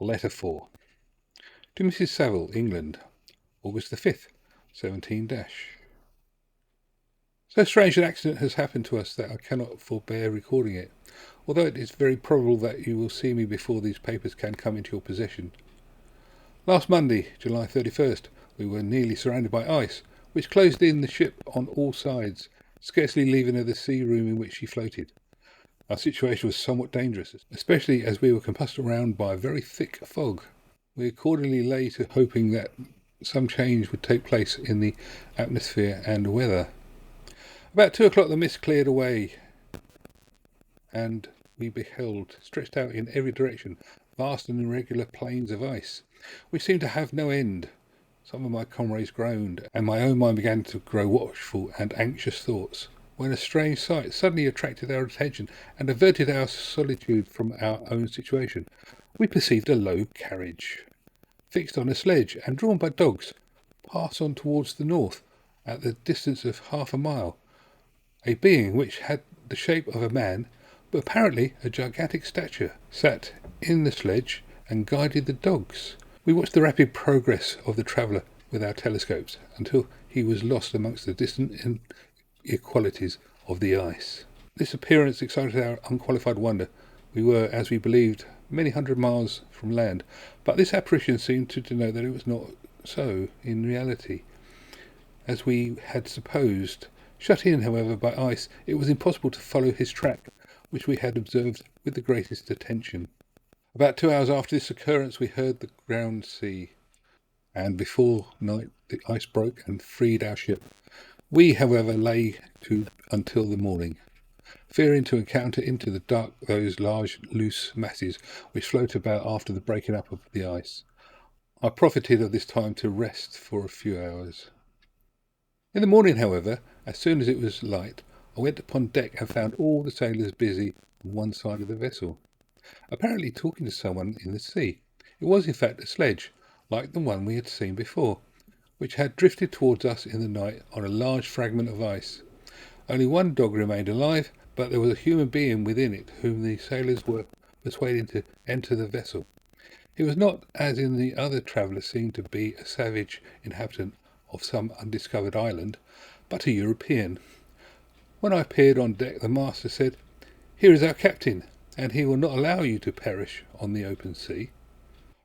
Letter 4. To Mrs. Saville, England, August the 5th, 17 So strange an accident has happened to us that I cannot forbear recording it, although it is very probable that you will see me before these papers can come into your possession. Last Monday, July 31st, we were nearly surrounded by ice, which closed in the ship on all sides, scarcely leaving her the sea room in which she floated. Our situation was somewhat dangerous, especially as we were compassed around by a very thick fog. We accordingly lay to hoping that some change would take place in the atmosphere and weather. About 2 o'clock the mist cleared away, and we beheld, stretched out in every direction, vast and irregular plains of ice, which seemed to have no end. Some of my comrades groaned, and my own mind began to grow watchful and anxious thoughts, when a strange sight suddenly attracted our attention and averted our solitude from our own situation. We perceived a low carriage, fixed on a sledge and drawn by dogs, pass on towards the north, at the distance of half a mile. A being which had the shape of a man, but apparently a gigantic stature, sat in the sledge and guided the dogs. We watched the rapid progress of the traveller with our telescopes until he was lost amongst the distant inequalities of the ice. This appearance excited our unqualified wonder. We were, as we believed, many hundred miles from land, but this apparition seemed to denote that it was not so in reality, as we had supposed. Shut in, however, by ice, it was impossible to follow his track, which we had observed with the greatest attention. About 2 hours after this occurrence we heard the ground sea, and before night the ice broke and freed our ship. We, however, lay to until the morning, fearing to encounter into the dark those large loose masses which float about after the breaking up of the ice. I profited of this time to rest for a few hours. In the morning, however, as soon as it was light, I went upon deck and found all the sailors busy on one side of the vessel, apparently talking to someone in the sea. It was in fact a sledge, like the one we had seen before, which had drifted towards us in the night on a large fragment of ice. Only one dog remained alive, but there was a human being within it whom the sailors were persuaded to enter the vessel. He was not, as in the other travellers seemed to be, a savage inhabitant of some undiscovered island, but a European. When I appeared on deck, the master said, "Here is our captain, and he will not allow you to perish on the open sea."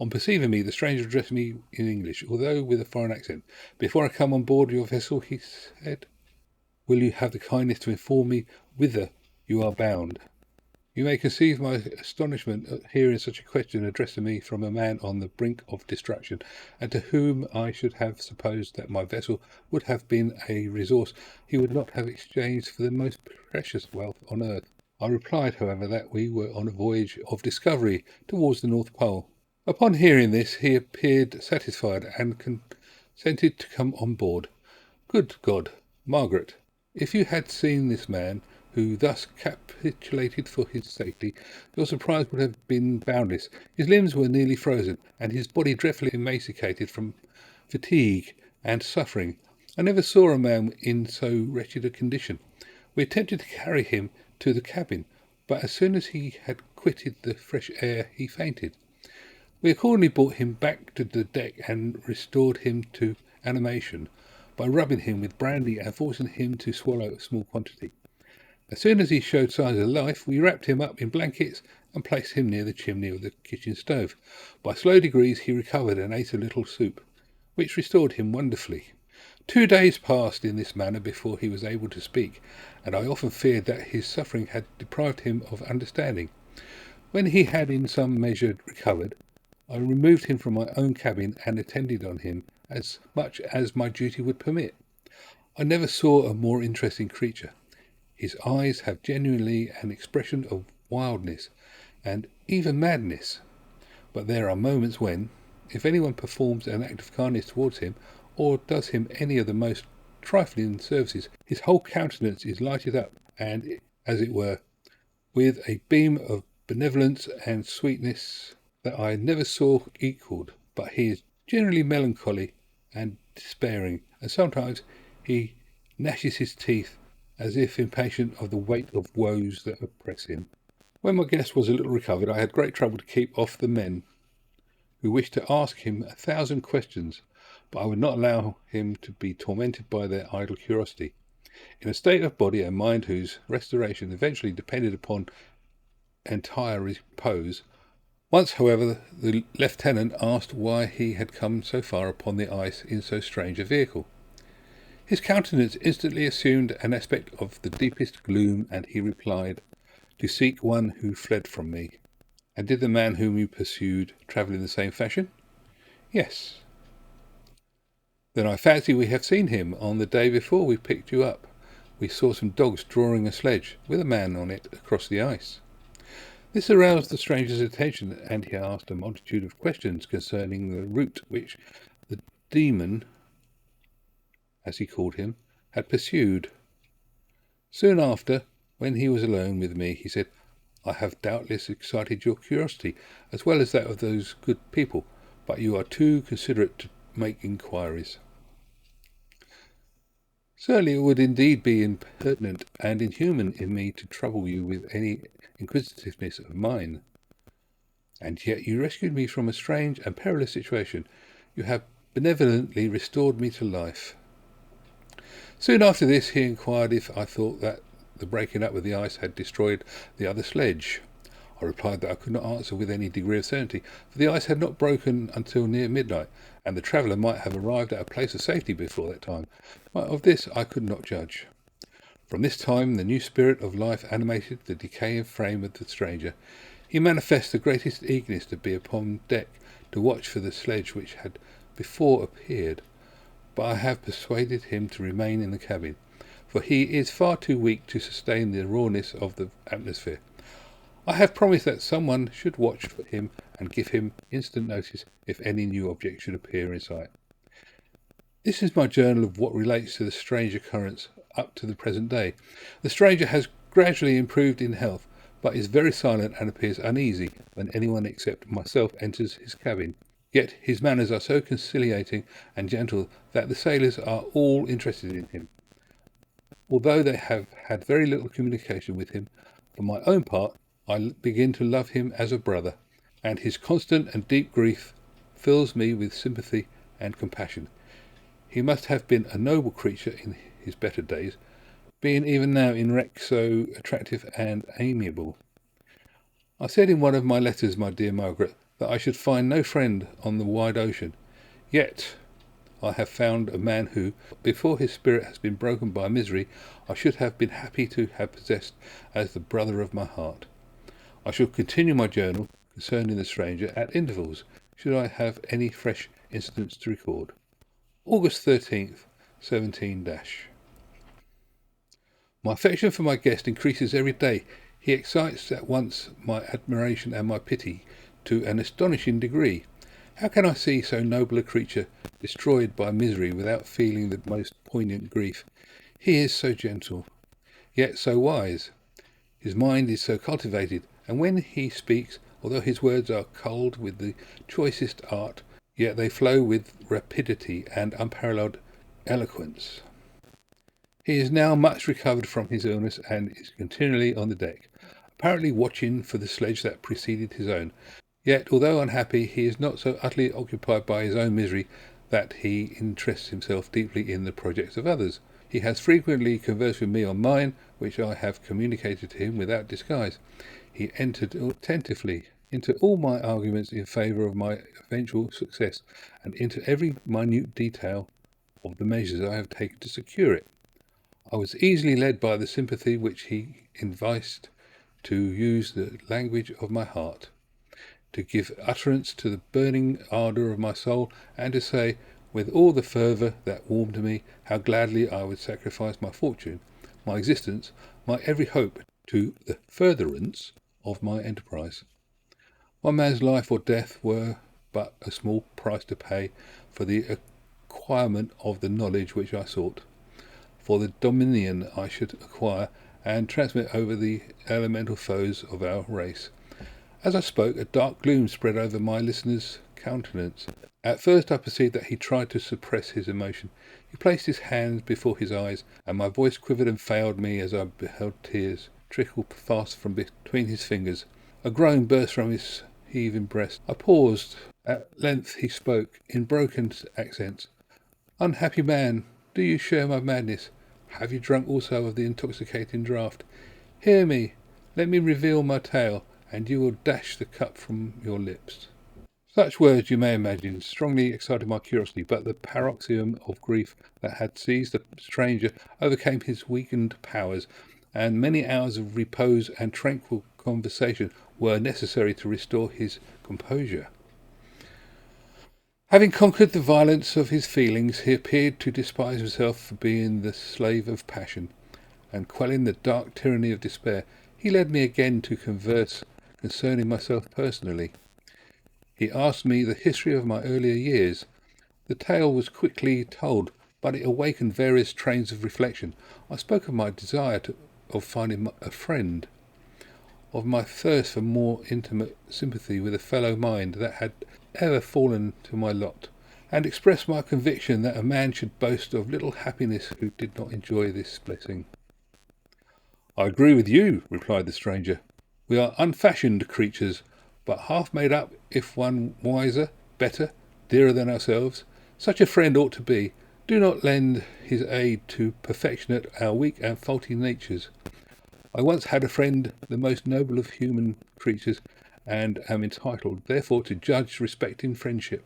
On perceiving me, the stranger addressed me in English, although with a foreign accent. "Before I come on board your vessel," he said, "will you have the kindness to inform me whither you are bound?" You may conceive my astonishment at hearing such a question addressed to me from a man on the brink of destruction, and to whom I should have supposed that my vessel would have been a resource he would not have exchanged for the most precious wealth on earth. I replied, however, that we were on a voyage of discovery towards the North Pole. Upon hearing this, he appeared satisfied and consented to come on board. Good God, Margaret, if you had seen this man, who thus capitulated for his safety, your surprise would have been boundless. His limbs were nearly frozen, and his body dreadfully emaciated from fatigue and suffering. I never saw a man in so wretched a condition. We attempted to carry him to the cabin, but as soon as he had quitted the fresh air he fainted. We accordingly brought him back to the deck and restored him to animation by rubbing him with brandy and forcing him to swallow a small quantity. As soon as he showed signs of life, we wrapped him up in blankets and placed him near the chimney of the kitchen stove. By slow degrees he recovered and ate a little soup, which restored him wonderfully. 2 days passed in this manner before he was able to speak, and I often feared that his suffering had deprived him of understanding. When he had in some measure recovered, I removed him from my own cabin and attended on him as much as my duty would permit. I never saw a more interesting creature. His eyes have genuinely an expression of wildness and even madness. But there are moments when, if anyone performs an act of kindness towards him, or does him any of the most trifling services, his whole countenance is lighted up, and, as it were, with a beam of benevolence and sweetness that I never saw equalled. But he is generally melancholy and despairing, and sometimes he gnashes his teeth as if impatient of the weight of woes that oppress him. When my guest was a little recovered, I had great trouble to keep off the men, who wished to ask him 1,000 questions, but I would not allow him to be tormented by their idle curiosity. In a state of body and mind whose restoration eventually depended upon entire repose. Once, however, the lieutenant asked why he had come so far upon the ice in so strange a vehicle. His countenance instantly assumed an aspect of the deepest gloom, and he replied, "To seek one who fled from me." "And did the man whom you pursued travel in the same fashion?" "Yes." "Then I fancy we have seen him on the day before we picked you up. We saw some dogs drawing a sledge, with a man on it, across the ice." This aroused the stranger's attention, and he asked a multitude of questions concerning the route which the demon, as he called him, had pursued. Soon after, when he was alone with me, he said, "I have doubtless excited your curiosity, as well as that of those good people, but you are too considerate to make inquiries." "Certainly it would indeed be impertinent and inhuman in me to trouble you with any inquisitiveness of mine. And yet you rescued me from a strange and perilous situation. You have benevolently restored me to life." Soon after this he inquired if I thought that the breaking up of the ice had destroyed the other sledge. I replied that I could not answer with any degree of certainty, for the ice had not broken until near midnight, and the traveller might have arrived at a place of safety before that time. But of this I could not judge. From this time the new spirit of life animated the decaying frame of the stranger. He manifested the greatest eagerness to be upon deck to watch for the sledge which had before appeared, but I have persuaded him to remain in the cabin, for he is far too weak to sustain the rawness of the atmosphere. I have promised that someone should watch for him and give him instant notice if any new object should appear in sight. This is my journal of what relates to the strange occurrence up to the present day. The stranger has gradually improved in health, but is very silent and appears uneasy when anyone except myself enters his cabin. Yet his manners are so conciliating and gentle that the sailors are all interested in him. Although they have had very little communication with him, for my own part, I begin to love him as a brother, and his constant and deep grief fills me with sympathy and compassion. He must have been a noble creature in his better days, being even now in wreck so attractive and amiable. I said in one of my letters, my dear Margaret, that I should find no friend on the wide ocean. Yet I have found a man who, before his spirit has been broken by misery, I should have been happy to have possessed as the brother of my heart. I shall continue my journal concerning the stranger at intervals, should I have any fresh incidents to record. August 13th, 17 My affection for my guest increases every day. He excites at once my admiration and my pity to an astonishing degree. How can I see so noble a creature destroyed by misery without feeling the most poignant grief? He is so gentle, yet so wise. His mind is so cultivated, and when he speaks, although his words are culled with the choicest art, yet they flow with rapidity and unparalleled eloquence. He is now much recovered from his illness and is continually on the deck, apparently watching for the sledge that preceded his own. Yet, although unhappy, he is not so utterly occupied by his own misery that he interests himself deeply in the projects of others. He has frequently conversed with me on mine, which I have communicated to him without disguise. He entered attentively into all my arguments in favour of my eventual success, and into every minute detail of the measures I have taken to secure it. I was easily led by the sympathy which he evinced to use the language of my heart, to give utterance to the burning ardour of my soul, and to say, with all the fervour that warmed me, how gladly I would sacrifice my fortune, my existence, my every hope, to the furtherance of my enterprise. One man's life or death were but a small price to pay for the acquirement of the knowledge which I sought, for the dominion I should acquire and transmit over the elemental foes of our race. As I spoke, a dark gloom spread over my listener's countenance. At first I perceived that he tried to suppress his emotion. He placed his hands before his eyes, and my voice quivered and failed me as I beheld tears trickle fast from between his fingers. A groan burst from his heaving breast. I paused At length he spoke, in broken accents. "Unhappy man, do you share my madness? Have you drunk also of the intoxicating draught? Hear me, let me reveal my tale, and you will dash the cup from your lips." Such words, you may imagine, strongly excited my curiosity, but the paroxysm of grief that had seized the stranger overcame his weakened powers, and many hours of repose and tranquil conversation were necessary to restore his composure. Having conquered the violence of his feelings, he appeared to despise himself for being the slave of passion, and quelling the dark tyranny of despair, he led me again to converse concerning myself personally. He asked me the history of my earlier years. The tale was quickly told, but it awakened various trains of reflection. I spoke of my desire of finding a friend, of my thirst for more intimate sympathy with a fellow mind that had ever fallen to my lot, and expressed my conviction that a man should boast of little happiness who did not enjoy this blessing. "I agree with you," replied the stranger. "We are unfashioned creatures, but half made up if one wiser, better, dearer than ourselves. Such a friend ought to be. Do not lend his aid to perfectionate our weak and faulty natures. I once had a friend, the most noble of human creatures, and am entitled, therefore, to judge respecting friendship.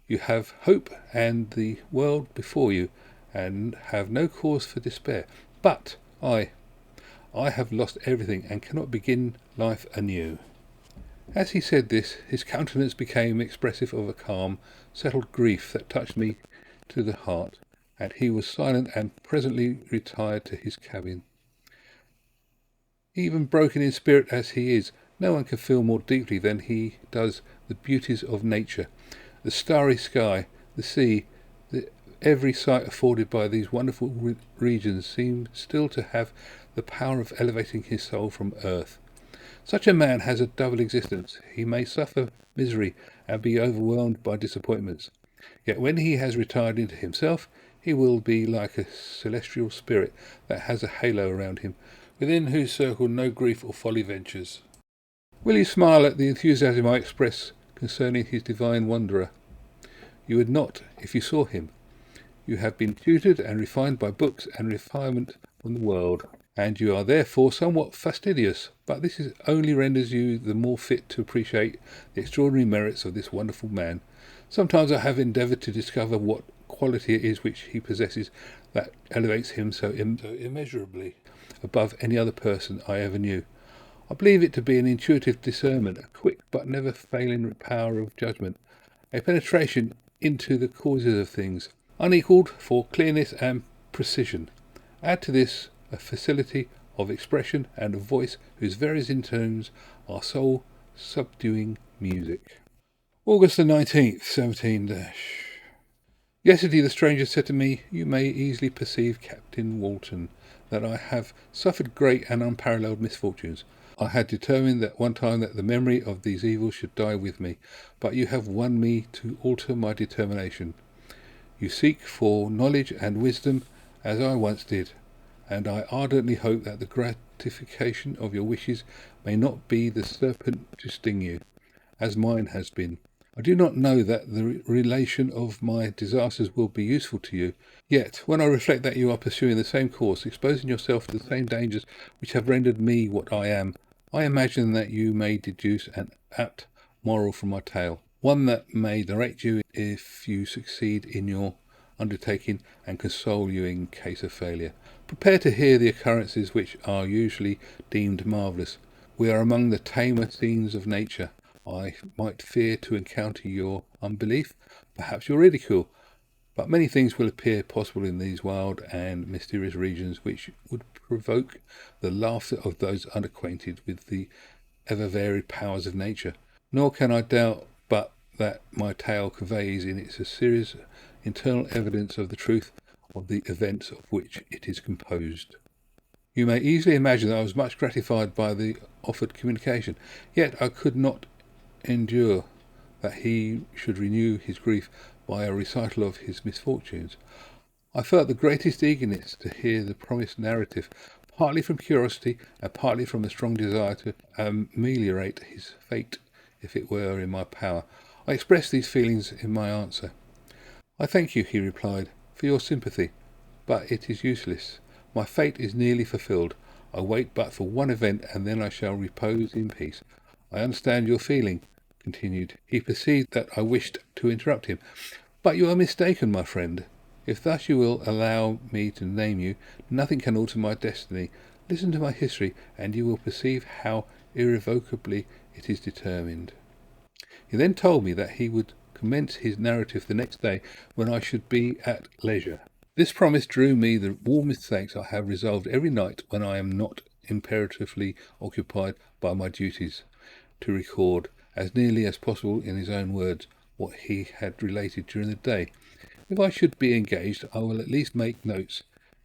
You have hope and the world before you, and have no cause for despair. But I have lost everything, and cannot begin life anew." As he said this, his countenance became expressive of a calm, settled grief that touched me to the heart, and he was silent and presently retired to his cabin. Even broken in spirit as he is, no one can feel more deeply than he does the beauties of nature, the starry sky, the sea. Every sight afforded by these wonderful regions seems still to have the power of elevating his soul from earth. Such a man has a double existence. He may suffer misery and be overwhelmed by disappointments. Yet when he has retired into himself, he will be like a celestial spirit that has a halo around him, within whose circle no grief or folly ventures. Will you smile at the enthusiasm I express concerning his divine wanderer? You would not if you saw him. You have been tutored and refined by books and refinement from the world, and you are therefore somewhat fastidious, but this only renders you the more fit to appreciate the extraordinary merits of this wonderful man. Sometimes I have endeavoured to discover what quality it is which he possesses that elevates him so immeasurably above any other person I ever knew. I believe it to be an intuitive discernment, a quick but never failing power of judgment, a penetration into the causes of things, unequalled for clearness and precision. Add to this a facility of expression and a voice whose various intones are soul subduing music. August the 19th, 17 Yesterday the stranger said to me, "You may easily perceive, Captain Walton, that I have suffered great and unparalleled misfortunes. I had determined at one time that the memory of these evils should die with me, but you have won me to alter my determination. You seek for knowledge and wisdom as I once did, and I ardently hope that the gratification of your wishes may not be the serpent to sting you, as mine has been. I do not know that the relation of my disasters will be useful to you, yet when I reflect that you are pursuing the same course, exposing yourself to the same dangers which have rendered me what I am, I imagine that you may deduce an apt moral from my tale, one that may direct you if you succeed in your undertaking and console you in case of failure. Prepare to hear the occurrences which are usually deemed marvellous. We are among the tamer scenes of nature. I might fear to encounter your unbelief, perhaps your ridicule, but many things will appear possible in these wild and mysterious regions which would provoke the laughter of those unacquainted with the ever-varied powers of nature. Nor can I doubt but that my tale conveys in it a serious internal evidence of the truth of the events of which it is composed. You may easily imagine that I was much gratified by the offered communication, yet I could not endure that he should renew his grief by a recital of his misfortunes. I felt the greatest eagerness to hear the promised narrative, partly from curiosity and partly from a strong desire to ameliorate his fate if it were in my power. I expressed these feelings in my answer. I thank you, he replied, for your sympathy, but it is useless. My fate is nearly fulfilled. I wait but for one event, and then I shall repose in peace. I understand your feeling, continued. He perceived that I wished to interrupt him. But you are mistaken, my friend. If thus you will allow me to name you, nothing can alter my destiny. Listen to my history, and you will perceive how irrevocably it is determined. He then told me that he would commence his narrative the next day, when I should be at leisure. This promise drew me the warmest thanks. I have resolved every night, when I am not imperatively occupied by my duties, to record, as nearly as possible in his own words, what he had related during the day. If I should be engaged, I will at least make notes.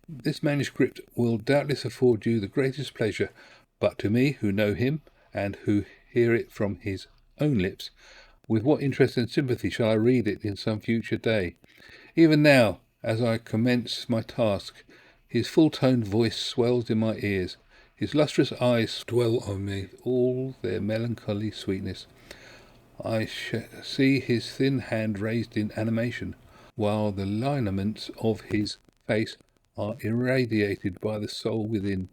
This manuscript will doubtless afford you the greatest pleasure, but to me, who know him, and who hear it from his own lips, with what interest and sympathy shall I read it in some future day? Even now, as I commence my task, his full-toned voice swells in my ears. His lustrous eyes dwell on me with all their melancholy sweetness. I see his thin hand raised in animation, while the lineaments of his face are irradiated by the soul within.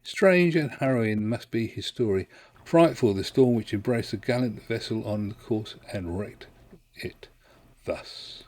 Strange and harrowing must be his story, frightful the storm which embraced the gallant vessel on the course and wrecked it thus.